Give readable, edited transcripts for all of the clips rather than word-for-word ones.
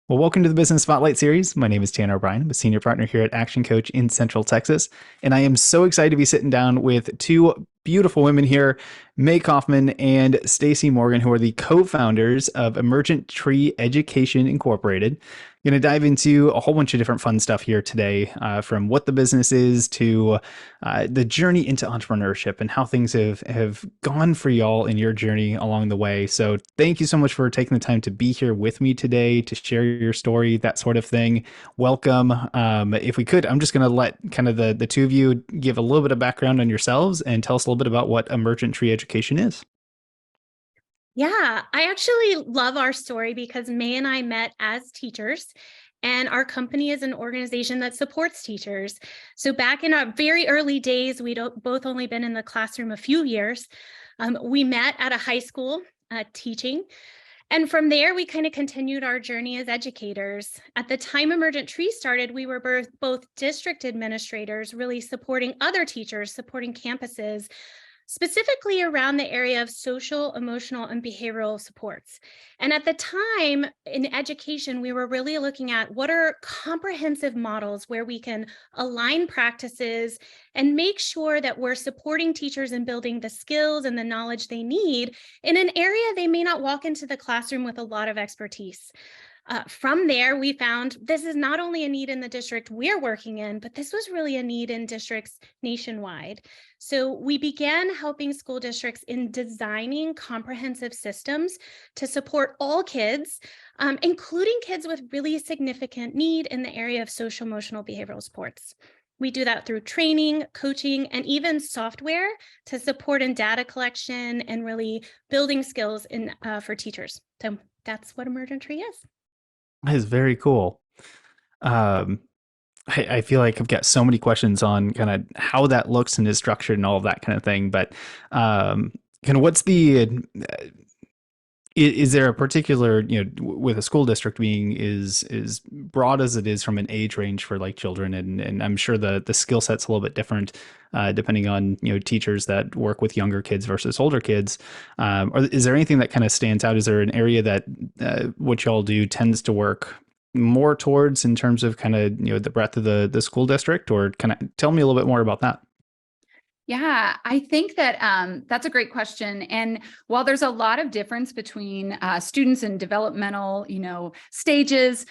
Well, welcome to the Business Spotlight series. My name is Tanner O'Brien. I'm a senior partner here at Action Coach in Central Texas. And I am so excited to be sitting down with two beautiful women here, Mae Coffman and Stacy Morgan, who are the co-founders of Emergent Tree Education Incorporated. Going to dive into a whole bunch of different fun stuff here today, from what the business is to the journey into entrepreneurship and how things have gone for y'all in your journey along the way. So thank you so much for taking the time to be here with me today to share your story, that sort of thing. Welcome. If we could, I'm just going to let kind of the two of you give a little bit of background on yourselves and tell us a little bit about what Emergent Tree Education is. Yeah, I actually love our story because May and I met as teachers, and our company is an organization that supports teachers. So back in our very early days, we'd both only been in the classroom a few years. We met at a high school teaching. And from there, we kind of continued our journey as educators. At the time Emergent Tree started, we were both district administrators, really supporting other teachers, supporting campuses, specifically around the area of social, emotional, and behavioral supports. And at the time in education, we were really looking at what are comprehensive models where we can align practices and make sure that we're supporting teachers in building the skills and the knowledge they need in an area they may not walk into the classroom with a lot of expertise. From there, we found this is not only a need in the district we're working in, but this was really a need in districts nationwide. So we began helping school districts in designing comprehensive systems to support all kids, including kids with really significant need in the area of social, emotional, behavioral supports. We do that through training, coaching, and even software to support in data collection and really building skills for teachers. So that's what Emergent Tree is. That is very cool. Um, I feel like I've got so many questions on kind of how that looks and is structured and all of that kind of thing. But kind of what's is there a particular, with a school district being is broad as it is from an age range for like children, and I'm sure the skill set's a little bit different depending on teachers that work with younger kids versus older kids. Or is there anything that kind of stands out? Is there an area that what y'all do tends to work more towards in terms of kind of the breadth of the school district, or kind of tell me a little bit more about that? Yeah, I think that that's a great question. And while there's a lot of difference between students and developmental, stages,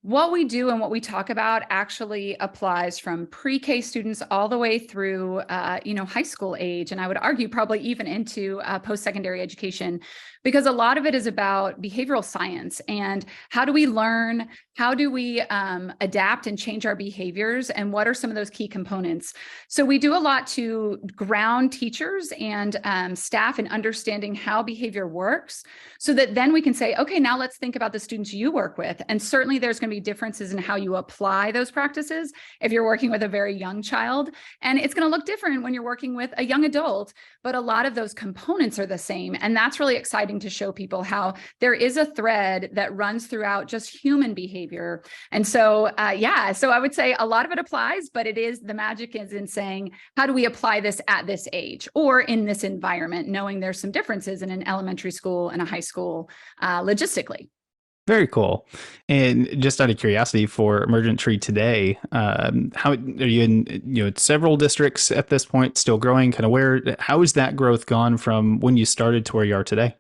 what we do and what we talk about actually applies from pre-K students all the way through, high school age. And I would argue probably even into post-secondary education, because a lot of it is about behavioral science and how do we learn, how do we adapt and change our behaviors, and what are some of those key components. So we do a lot to ground teachers and staff in understanding how behavior works, so that then we can say, okay, now let's think about the students you work with. And certainly there's going to be differences in how you apply those practices if you're working with a very young child, and it's going to look different when you're working with a young adult, but a lot of those components are the same. And that's really exciting to show people how there is a thread that runs throughout just human behavior. And so, so I would say a lot of it applies, but the magic is in saying, how do we apply this at this age or in this environment, knowing there's some differences in an elementary school and a high school logistically. Very cool. And just out of curiosity, for Emergent Tree today, how are you in, several districts at this point, still growing? Kind of how has that growth gone from when you started to where you are today?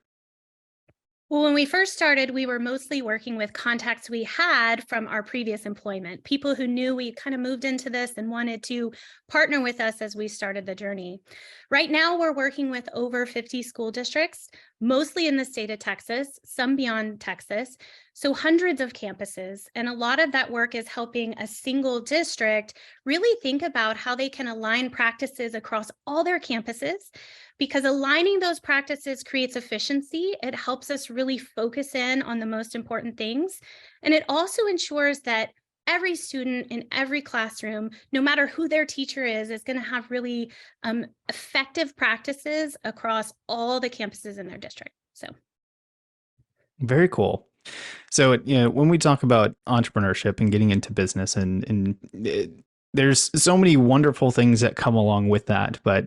Well, when we first started, we were mostly working with contacts we had from our previous employment, people who knew we kind of moved into this and wanted to partner with us as we started the journey. Right now, we're working with over 50 school districts, mostly in the state of Texas, some beyond Texas, so hundreds of campuses. And a lot of that work is helping a single district really think about how they can align practices across all their campuses, because aligning those practices creates efficiency. It helps us really focus in on the most important things. And it also ensures that every student in every classroom, no matter who their teacher is going to have really effective practices across all the campuses in their district. So. Very cool. So, when we talk about entrepreneurship and getting into business, there's so many wonderful things that come along with that, but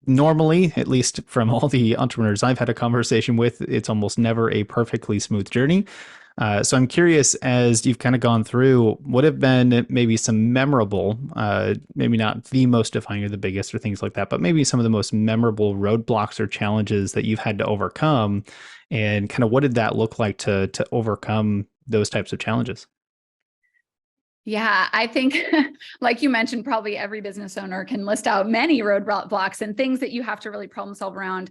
normally, at least from all the entrepreneurs I've had a conversation with, it's almost never a perfectly smooth journey. So I'm curious, as you've kind of gone through, what have been maybe some memorable, maybe not the most defining or the biggest or things like that, but maybe some of the most memorable roadblocks or challenges that you've had to overcome, and kind of what did that look like to overcome those types of challenges? Yeah, I think, like you mentioned, probably every business owner can list out many roadblocks and things that you have to really problem solve around.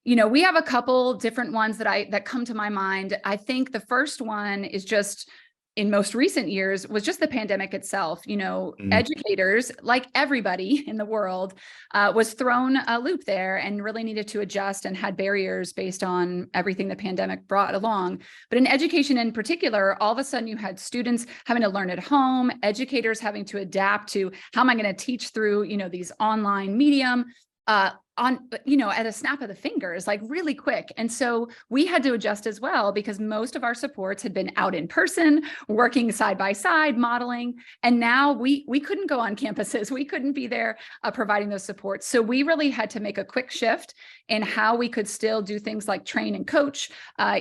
We have a couple different ones that come to my mind. I think the first one is just in most recent years was just the pandemic itself. Mm. Educators, like everybody in the world, was thrown a loop there and really needed to adjust and had barriers based on everything the pandemic brought along. But in education in particular, all of a sudden you had students having to learn at home, educators having to adapt to how am I going to teach through, these online medium, at a snap of the fingers, like really quick. And so we had to adjust as well, because most of our supports had been out in person, working side by side, modeling. And now we couldn't go on campuses. We couldn't be there providing those supports. So we really had to make a quick shift in how we could still do things like train and coach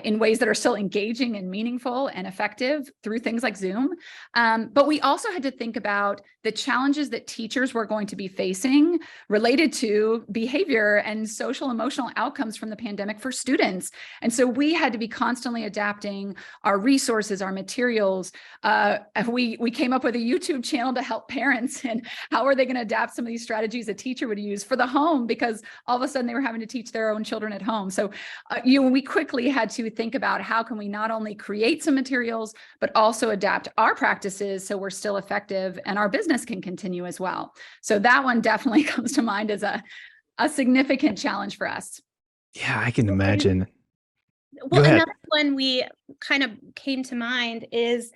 in ways that are still engaging and meaningful and effective through things like Zoom. But we also had to think about the challenges that teachers were going to be facing related to behavior and social emotional outcomes from the pandemic for students. And so we had to be constantly adapting our resources, our materials. We came up with a YouTube channel to help parents, and how are they going to adapt some of these strategies a teacher would use for the home, because all of a sudden they were having to teach their own children at home. So we quickly had to think about how can we not only create some materials, but also adapt our practices so we're still effective and our business can continue as well. So that one definitely comes to mind as a significant challenge for us. Yeah, I can imagine. Go Well, ahead. another one we kind of came to mind is,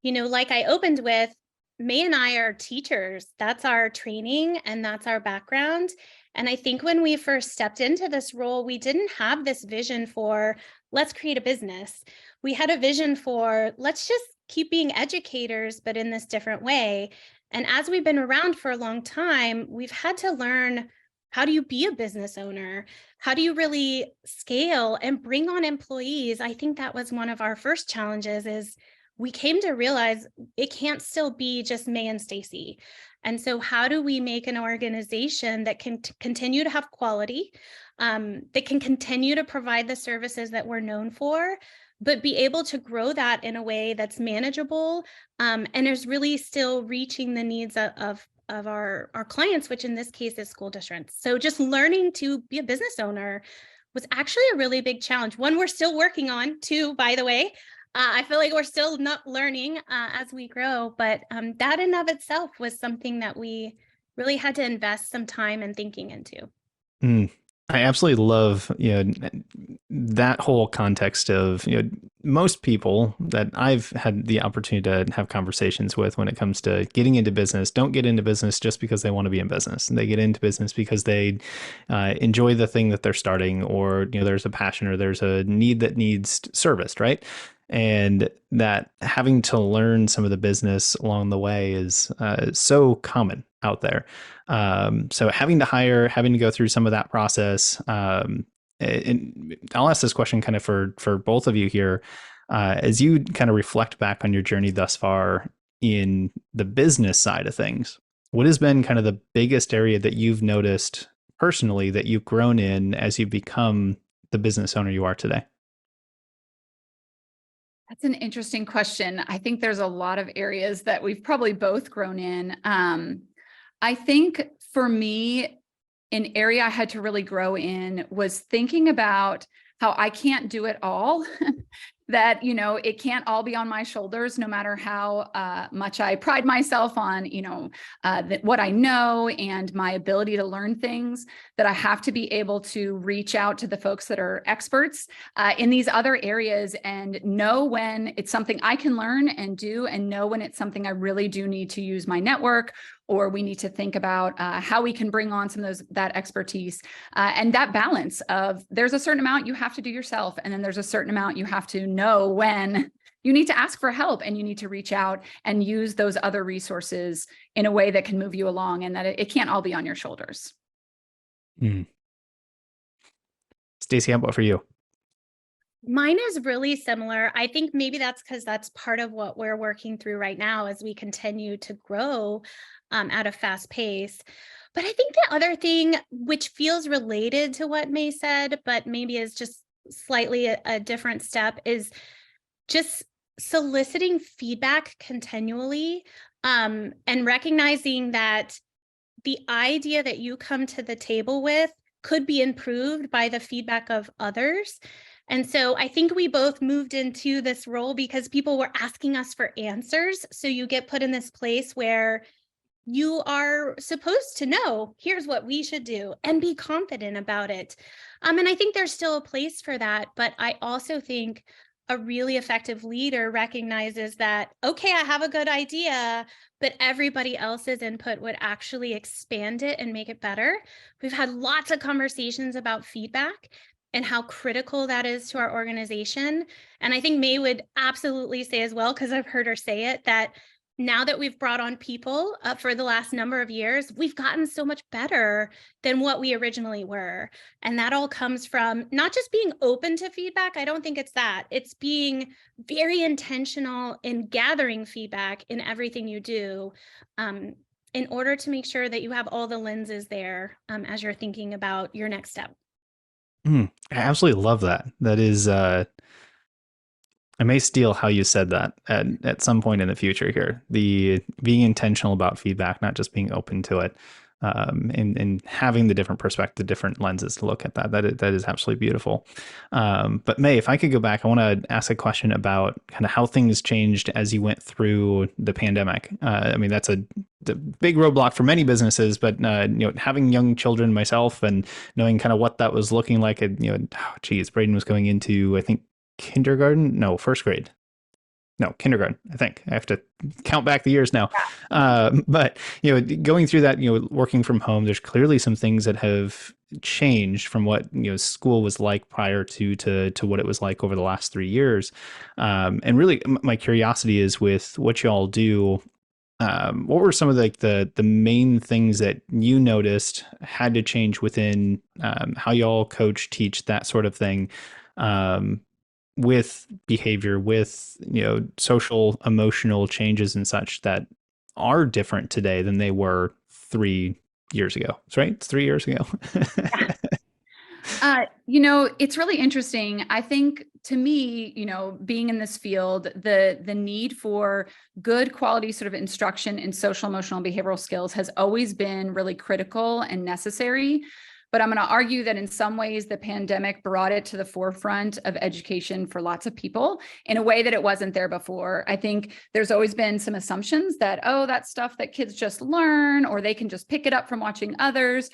like I opened with, May and I are teachers. That's our training and that's our background. And I think when we first stepped into this role, we didn't have this vision for let's create a business. We had a vision for let's just keep being educators, but in this different way. And as we've been around for a long time, we've had to learn, how do you be a business owner? How do you really scale and bring on employees? I think that was one of our first challenges, is we came to realize it can't still be just May and Stacy. And so how do we make an organization that can continue to have quality, that can continue to provide the services that we're known for, but be able to grow that in a way that's manageable, and is really still reaching the needs of our clients, which in this case is school districts. So just learning to be a business owner was actually a really big challenge. One we're still working on too, by the way. I feel like we're still not learning as we grow, but that in of itself was something that we really had to invest some time and thinking into. Mm. I absolutely love, that whole context of, most people that I've had the opportunity to have conversations with when it comes to getting into business don't get into business just because they want to be in business. They get into business because they enjoy the thing that they're starting, or, there's a passion or there's a need that needs serviced, right? And that having to learn some of the business along the way is so common out there. So having to hire, having to go through some of that process. And I'll ask this question kind of for both of you here, as you kind of reflect back on your journey thus far in the business side of things. What has been kind of the biggest area that you've noticed personally that you've grown in as you've become the business owner you are today? That's an interesting question. I think there's a lot of areas that we've probably both grown in. I think for me, an area I had to really grow in was thinking about how I can't do it all. That, it can't all be on my shoulders, no matter how much I pride myself on, what I know and my ability to learn things, that I have to be able to reach out to the folks that are experts in these other areas and know when it's something I can learn and do, and know when it's something I really do need to use my network, or we need to think about how we can bring on some of that expertise, and that balance of there's a certain amount you have to do yourself, and then there's a certain amount you have to know when you need to ask for help and you need to reach out and use those other resources in a way that can move you along, and that it can't all be on your shoulders. Mm. Stacy, how about for you? Mine is really similar. I think maybe that's because that's part of what we're working through right now as we continue to grow at a fast pace. But I think the other thing, which feels related to what May said, but maybe is just slightly a different step, is just soliciting feedback continually, and recognizing that the idea that you come to the table with could be improved by the feedback of others. And so I think we both moved into this role because people were asking us for answers. So you get put in this place where you are supposed to know, here's what we should do, and be confident about it. And I think there's still a place for that. But I also think a really effective leader recognizes that, okay, I have a good idea, but everybody else's input would actually expand it and make it better. We've had lots of conversations about feedback and how critical that is to our organization. And I think May would absolutely say as well, because I've heard her say it, that now that we've brought on people for the last number of years, we've gotten so much better than what we originally were. And that all comes from not just being open to feedback. I don't think it's that. It's being very intentional in gathering feedback in everything you do, in order to make sure that you have all the lenses there as you're thinking about your next step. I absolutely love that. That is, I may steal how you said that at some point in the future here. The being intentional about feedback, not just being open to it, and having the different perspective, the different lenses to look at that. That is absolutely beautiful. But May, if I could go back, I want to ask a question about kind of how things changed as you went through the pandemic. I mean, that's the big roadblock for many businesses, but having young children myself and knowing kind of what that was looking like, Braden was going into, I think, kindergarten, no, first grade, no, kindergarten. I think I have to count back the years now. But going through that, working from home, there's clearly some things that have changed from what school was like prior to what it was like over the last 3 years. And really, my curiosity is with what y'all do. What were some of the main things that you noticed had to change within how y'all coach, teach, that sort of thing? With behavior, with social, emotional changes and such that are different today than they were 3 years ago. That's right. It's 3 years ago. It's really interesting. I think to me, being in this field, the need for good quality sort of instruction in social, emotional, and behavioral skills has always been really critical and necessary. But I'm going to argue that in some ways, the pandemic brought it to the forefront of education for lots of people in a way that it wasn't there before. I think there's always been some assumptions that, oh, that's stuff that kids just learn, or they can just pick it up from watching others.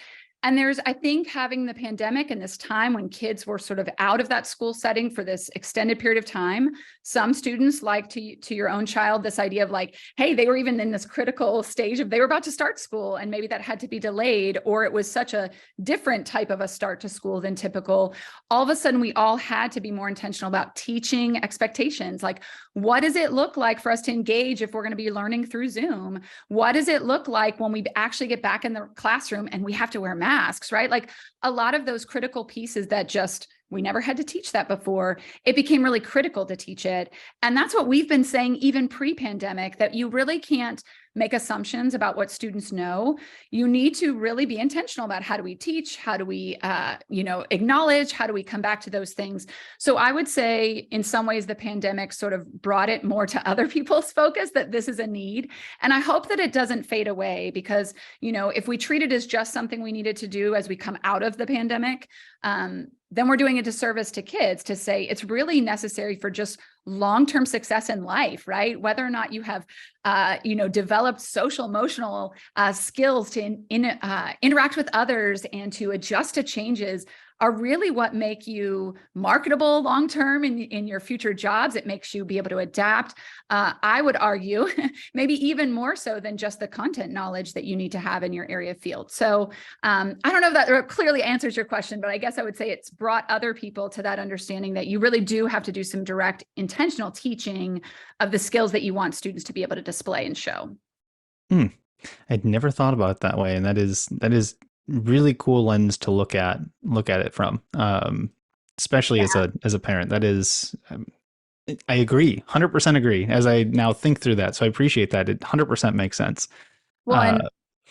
And I think having the pandemic and this time when kids were sort of out of that school setting for this extended period of time, some students, like to your own child, this idea of like, hey, they were even in this critical stage of they were about to start school and maybe that had to be delayed, or it was such a different type of a start to school than typical. All of a sudden, we all had to be more intentional about teaching expectations. Like, what does it look like for us to engage if we're going to be learning through Zoom? What does it look like when we actually get back in the classroom and we have to wear masks, right? Like a lot of those critical pieces that just, we never had to teach that before. It became really critical to teach it. And that's what we've been saying even pre-pandemic, that you really can't make assumptions about what students know. You need to really be intentional about how do we teach, how do we, acknowledge, how do we come back to those things. So I would say in some ways, the pandemic sort of brought it more to other people's focus that this is a need. And I hope that it doesn't fade away because, if we treat it as just something we needed to do as we come out of the pandemic, then we're doing a disservice to kids to say it's really necessary for just long-term success in life, right? Whether or not you have, developed social, emotional skills to interact with others and to adjust to changes are really what make you marketable long-term in your future jobs. It makes you be able to adapt. I would argue maybe even more so than just the content knowledge that you need to have in your area of field. So I don't know if that clearly answers your question, but I guess I would say it's brought other people to that understanding that you really do have to do some direct intentional teaching of the skills that you want students to be able to display and show. I'd never thought about it that way. And that is really cool lens to look at it from. especially Yeah. as a parent. That is, I agree, 100% agree. As I now think through that, so I appreciate that. It 100% makes sense. Well, Uh, and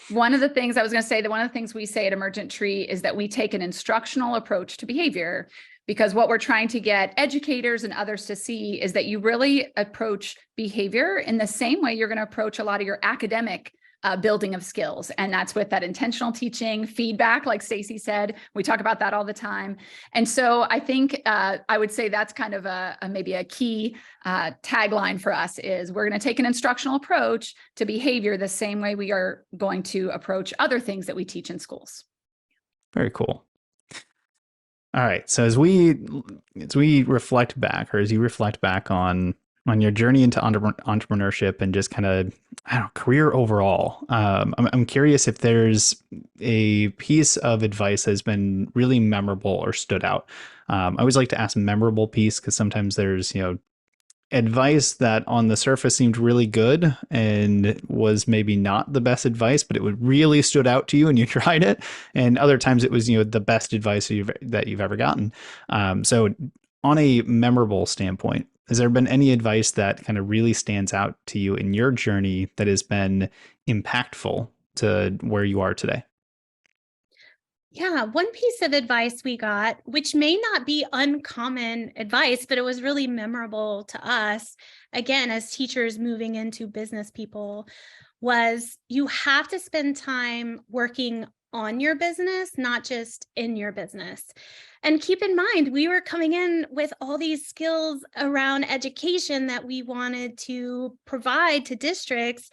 one of the things I was going to say, that one of the things we say at Emergent Tree is that we take an instructional approach to behavior, because what we're trying to get educators and others to see is that you really approach behavior in the same way you're going to approach a lot of your academic building of skills. And that's with that intentional teaching, feedback, like Stacy said. We talk about that all the time. And so I think I would say that's kind of maybe a key tagline for us is we're going to take an instructional approach to behavior the same way we are going to approach other things that we teach in schools. Very cool. All right. So as we reflect back, or as you reflect back on your journey into entrepreneurship and just kind of, I don't know, career overall, I'm curious if there's a piece of advice that's been really memorable or stood out. I always like to ask memorable piece because sometimes there's, advice that on the surface seemed really good and was maybe not the best advice, but it would really stood out to you and you tried it. And other times it was, the best advice that you've ever gotten. So on a memorable standpoint, has there been any advice that kind of really stands out to you in your journey that has been impactful to where you are today? Yeah, one piece of advice we got, which may not be uncommon advice, but it was really memorable to us, again, as teachers moving into business people, was you have to spend time working on your business, not just in your business. And keep in mind, we were coming in with all these skills around education that we wanted to provide to districts.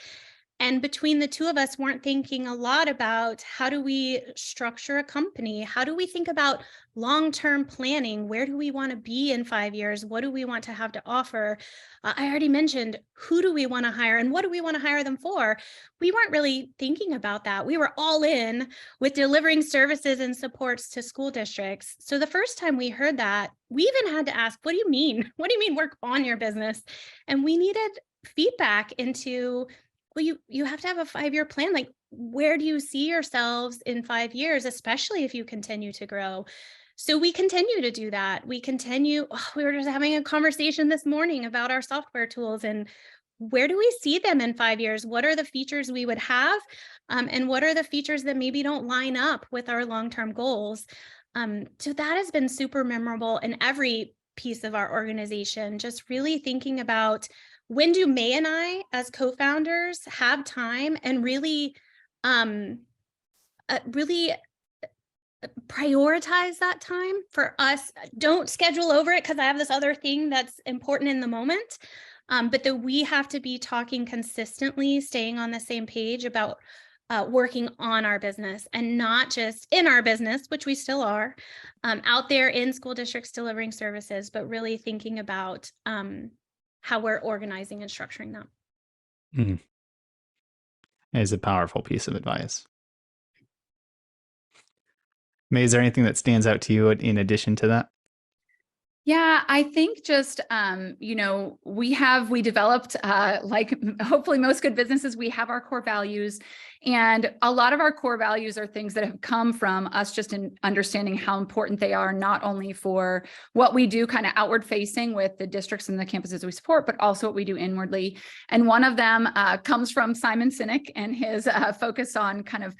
And between the two of us, weren't thinking a lot about how do we structure a company? How do we think about long-term planning? Where do we want to be in 5 years? What do we want to have to offer? I already mentioned, who do we want to hire and what do we want to hire them for? We weren't really thinking about that. We were all in with delivering services and supports to school districts. So the first time we heard that, we even had to ask, what do you mean? What do you mean work on your business? And we needed feedback into, well, you have to have a 5-year plan. Like, where do you see yourselves in 5 years, especially if you continue to grow? So we continue to do that. We were just having a conversation this morning about our software tools and where do we see them in 5 years? What are the features we would have? And what are the features that maybe don't line up with our long-term goals? So that has been super memorable in every piece of our organization, just really thinking about, when do Mae and I, as co-founders, have time and really prioritize that time for us? Don't schedule over it because I have this other thing that's important in the moment. But that we have to be talking consistently, staying on the same page about working on our business and not just in our business, which we still are, out there in school districts delivering services, but really thinking about how we're organizing and structuring them. Mm. It is a powerful piece of advice. May, is there anything that stands out to you in addition to that? Yeah, I think just, we developed, like hopefully most good businesses, we have our core values. And a lot of our core values are things that have come from us just in understanding how important they are, not only for what we do kind of outward facing with the districts and the campuses we support, but also what we do inwardly. And one of them comes from Simon Sinek and his focus on kind of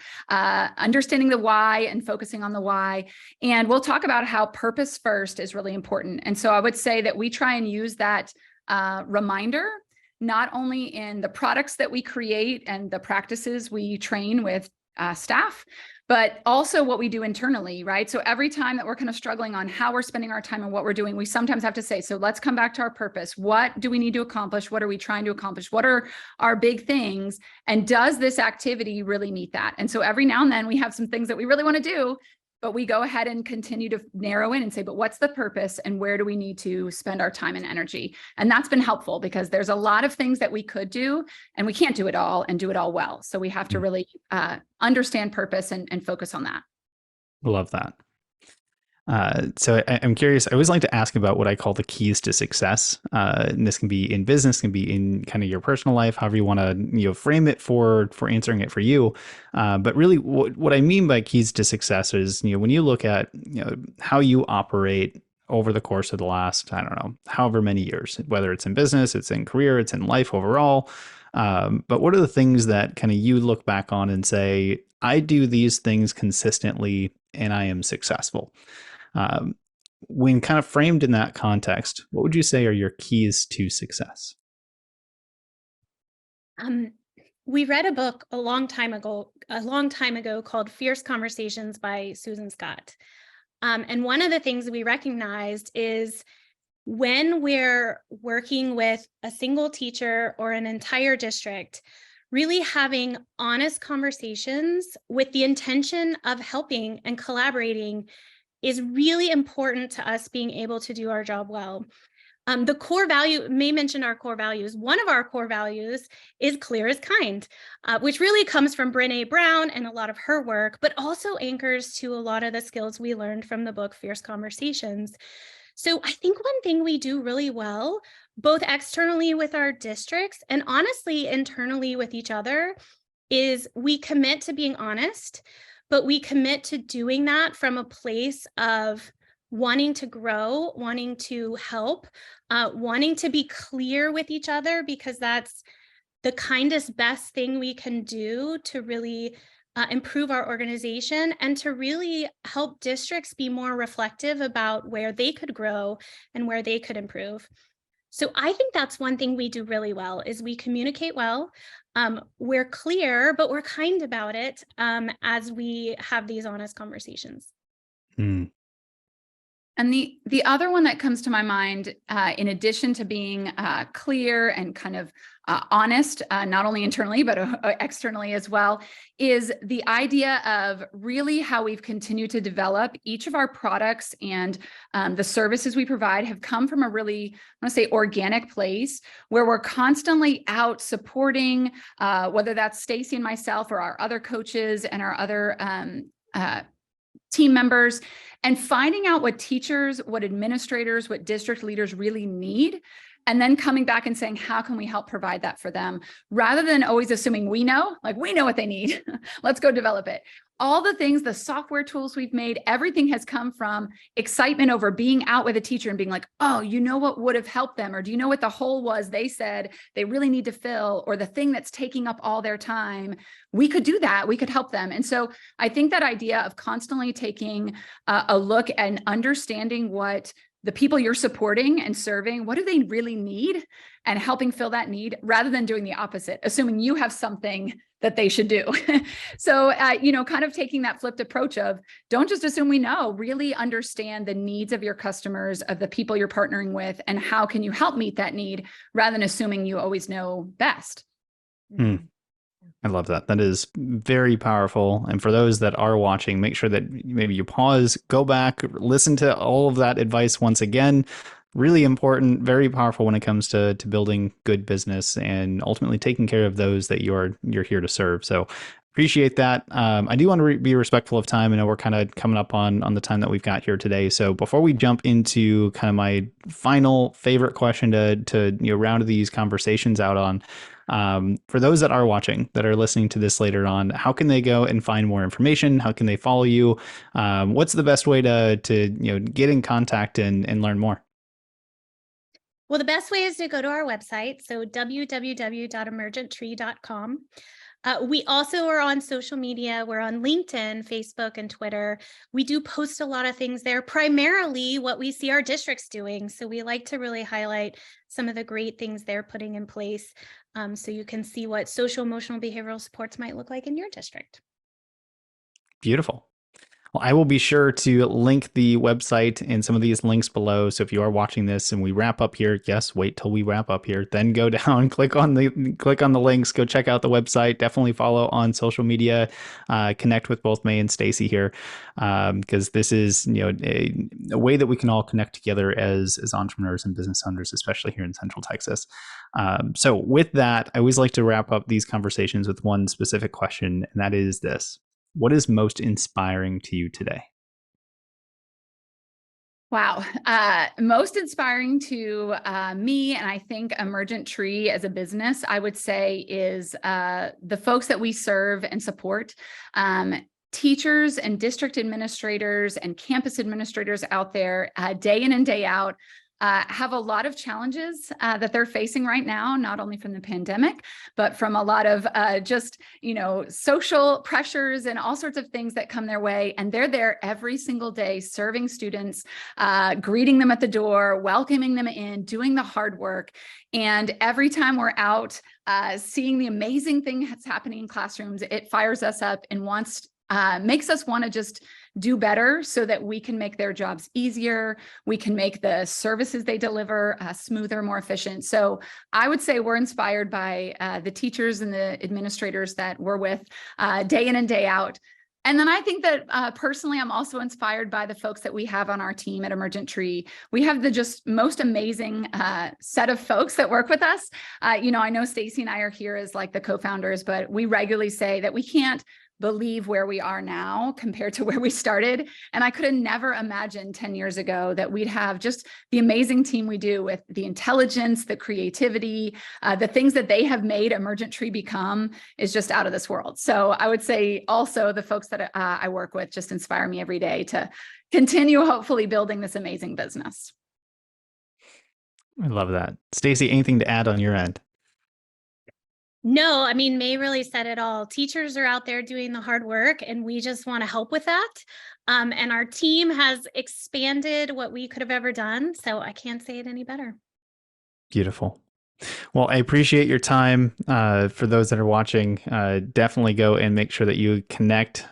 understanding the why and focusing on the why. And we'll talk about how purpose first is really important. And so I would say that we try and use that reminder not only in the products that we create and the practices we train with staff, but also what we do internally, right? So every time that we're kind of struggling on how we're spending our time and what we're doing, we sometimes have to say, so let's come back to our purpose. What do we need to accomplish? What are we trying to accomplish? What are our big things? And does this activity really meet that? And so every now and then we have some things that we really want to do, but we go ahead and continue to narrow in and say, but what's the purpose and where do we need to spend our time and energy? And that's been helpful because there's a lot of things that we could do and we can't do it all and do it all well. So we have to really understand purpose and focus on that. Love that. So I'm curious, I always like to ask about what I call the keys to success. And this can be in business, can be in kind of your personal life, however you want to frame it for answering it for you. But really what I mean by keys to success is, when you look at how you operate over the course of the last, I don't know, however many years, whether it's in business, it's in career, it's in life overall. But what are the things that kind of you look back on and say, I do these things consistently and I am successful? Um, when kind of framed in that context, what would you say are your keys to success? We read a book a long time ago called Fierce Conversations by Susan Scott. And one of the things we recognized is when we're working with a single teacher or an entire district, really having honest conversations with the intention of helping and collaborating is really important to us being able to do our job well. The core value, May mentioned our core values. One of our core values is clear as kind, which really comes from Brené Brown and a lot of her work, but also anchors to a lot of the skills we learned from the book Fierce Conversations. So I think one thing we do really well, both externally with our districts and honestly internally with each other, is we commit to being honest, but we commit to doing that from a place of wanting to grow, wanting to help, wanting to be clear with each other, because that's the kindest, best thing we can do to really improve our organization and to really help districts be more reflective about where they could grow and where they could improve. So I think that's one thing we do really well is we communicate well. We're clear, but we're kind about it as we have these honest conversations. Mm. And the other one that comes to my mind, in addition to being clear and kind of honest, not only internally, but externally as well, is the idea of really how we've continued to develop each of our products and the services we provide have come from a really, I want to say, organic place where we're constantly out supporting, whether that's Stacy and myself or our other coaches and our other team members, and finding out what teachers, what administrators, what district leaders really need, and then coming back and saying, how can we help provide that for them? Rather than always assuming we know, like we know what they need, let's go develop it. All the things, the software tools we've made, everything has come from excitement over being out with a teacher and being like, oh, you know what would have helped them? Or do you know what the hole was they said they really need to fill, or the thing that's taking up all their time? We could do that. We could help them. And so I think that idea of constantly taking a look and understanding what the people you're supporting and serving, what do they really need, and helping fill that need rather than doing the opposite, assuming you have something that they should do. So, kind of taking that flipped approach of don't just assume we know, really understand the needs of your customers, of the people you're partnering with, and how can you help meet that need rather than assuming you always know best. Mm. I love that. That is very powerful. And for those that are watching, make sure that maybe you pause, go back, listen to all of that advice once again. Really important, very powerful when it comes to building good business and ultimately taking care of those that you're here to serve. So appreciate that. I do want to be respectful of time. I know we're kind of coming up on the time that we've got here today. So before we jump into kind of my final favorite question to round these conversations out on, for those that are watching, that are listening to this later on, how can they go and find more information? How can they follow you? What's the best way to get in contact and learn more? Well, the best way is to go to our website, so www.emergenttree.com. We also are on social media. We're on LinkedIn, Facebook, and Twitter. We do post a lot of things there, primarily what we see our districts doing. So we like to really highlight some of the great things they're putting in place, so you can see what social, emotional, behavioral supports might look like in your district. Beautiful. Well, I will be sure to link the website and some of these links below. So if you are watching this and we wrap up here, yes, wait till we wrap up here, then go down, click on the links, go check out the website. Definitely follow on social media, connect with both May and Stacy here, because this is a way that we can all connect together as entrepreneurs and business owners, especially here in Central Texas. So with that, I always like to wrap up these conversations with one specific question, and that is this. What is most inspiring to you today? Wow. Most inspiring to me, and I think Emergent Tree as a business, I would say, is the folks that we serve and support. teachers and district administrators and campus administrators out there, day in and day out, have a lot of challenges that they're facing right now, not only from the pandemic, but from a lot of just, social pressures and all sorts of things that come their way. And they're there every single day, serving students, greeting them at the door, welcoming them in, doing the hard work. And every time we're out, seeing the amazing thing that's happening in classrooms, it fires us up and makes us want to just do better so that we can make their jobs easier. We can make the services they deliver smoother, more efficient. So I would say we're inspired by the teachers and the administrators that we're with day in and day out. And then I think that personally, I'm also inspired by the folks that we have on our team at Emergent Tree. We have the just most amazing set of folks that work with us. I know Stacy and I are here as like the co-founders, but we regularly say that we can't believe where we are now compared to where we started. And I could have never imagined 10 years ago that we'd have just the amazing team we do with the intelligence, the creativity, the things that they have made Emergent Tree become is just out of this world. So I would say also the folks that I work with just inspire me every day to continue hopefully building this amazing business. I love that. Stacy, anything to add on your end? No, I mean, Mae really said it all. Teachers are out there doing the hard work, and we just want to help with that. And our team has expanded what we could have ever done. So I can't say it any better. Beautiful. Well, I appreciate your time. For those that are watching, definitely go and make sure that you connect,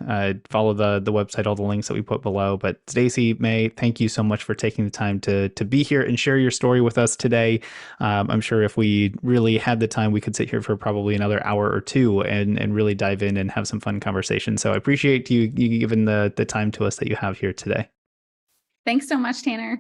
follow the website, all the links that we put below. But Stacy, Mae, thank you so much for taking the time to be here and share your story with us today. I'm sure if we really had the time, we could sit here for probably another hour or two and really dive in and have some fun conversation. So I appreciate you giving the time to us that you have here today. Thanks so much, Tanner.